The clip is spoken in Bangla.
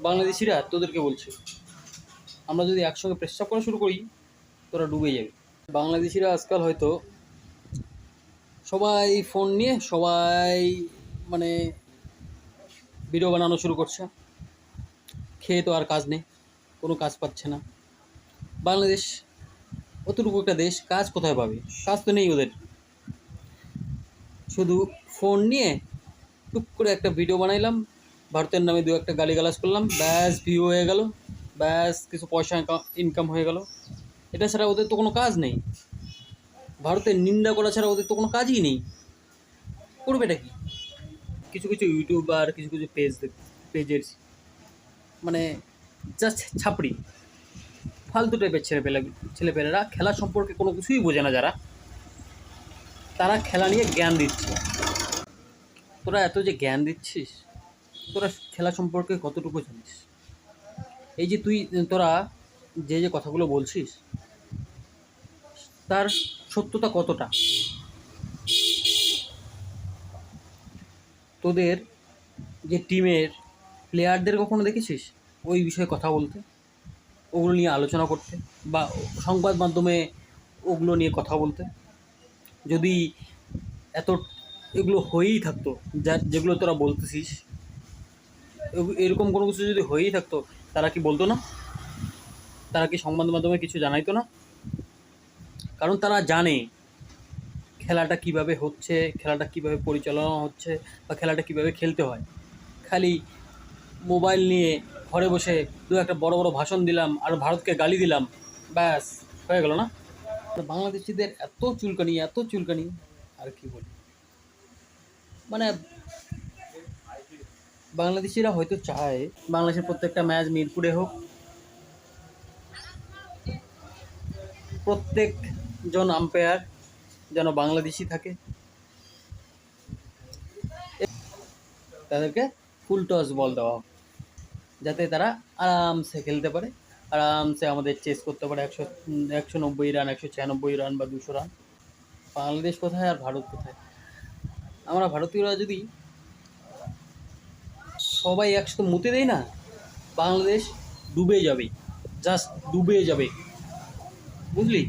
বাংলাদেশিরা তোদেরকে বলছে, আমরা যদি একসঙ্গে প্রস্রাব করা শুরু করি তোরা ডুবে যাবে। বাংলাদেশিরা আজকাল হয়তো সবাই ফোন নিয়ে সবাই মানে ভিডিও বানানো শুরু করছে। খেয়ে তো আর কাজ নেই, কোনো কাজ পাচ্ছে না। বাংলাদেশ অতটুকু একটা দেশ, কাজ কোথায় পাবে? কাজ তো নেই ওদের। শুধু ফোন নিয়ে টুক করে একটা ভিডিও বানাইলাম, ভারতের নামে দু একটা গালিগালাজ করলাম, ব্যাস ভিউ হয়ে গেল, ব্যাস কিছু পয়সা ইনকাম হয়ে গেল। এটা ছাড়া ওদের তো কোনো কাজ নেই। ভারতের নিন্দা করা ছাড়া ওদের তো কোনো কাজই নেই। করবেটা কি? কিছু কিছু ইউটিউবার, কিছু কিছু পেজের মানে জাস্ট ছাপড়ি ফালতু টাইপের ছেলেপেলেরা খেলা সম্পর্কে কোনো কিছুই বোঝে না যারা, তারা খেলা নিয়ে জ্ঞান দিচ্ছে। তোরা এত যে জ্ঞান দিচ্ছিস, তোরা খেলা সম্পর্কে কতটুকু জানিস? এই যে তোরা যে কথাগুলো বলছিস তার সত্যতা কতটা? তোদের যে টিমের প্লেয়ারদের কখনো দেখেছিস ওই বিষয়ে কথা বলতে, ওগুলো নিয়ে আলোচনা করতে, বা সংবাদ মাধ্যমে ওগুলো নিয়ে কথা বলতে? যদি এত এগুলো হয়েই থাকতো, যেগুলো তোরা বলতেছিস, এরকম কোনো কিছু যদি হয়েই থাকতো, তারা কি বলতো না? তারা কি সংবাদ মাধ্যমে কিছু জানাইতো না? কারণ তারা জানে খেলাটা কিভাবে হচ্ছে, খেলাটা কিভাবে পরিচালনা হচ্ছে, বা খেলাটা কিভাবে খেলতে হয়। খালি মোবাইল নিয়ে ঘরে বসে দু একটা বড় বড় ভাষণ দিলাম আর ভারতকে গালি দিলাম, ব্যাস হয়ে গেল না? বাংলাদেশিদের এত চুলকানি, এত চুলকানি, আর কি বলি। মানে বাংলাদেশিরা হয়তো চায় বাংলাদেশের প্রত্যেকটা ম্যাচ মিরপুরে হোক, প্রত্যেকজন আম্পায়ার যেন বাংলাদেশি থাকে, তাদেরকে ফুল টস বল দেওয়া হোক, যাতে তারা আরামসে খেলতে পারে, আরামসে আমাদের চেস করতে পারে 190 রান, 196 রান বা 200 রান। বাংলাদেশ কোথায় আর ভারত কোথায়? আমরা ভারতীয়রা যদি সবাই একসাথে মুতে দেয় না, বাংলাদেশ ডুবে যাবে, জাস্ট ডুবে যাবে, বুঝলি?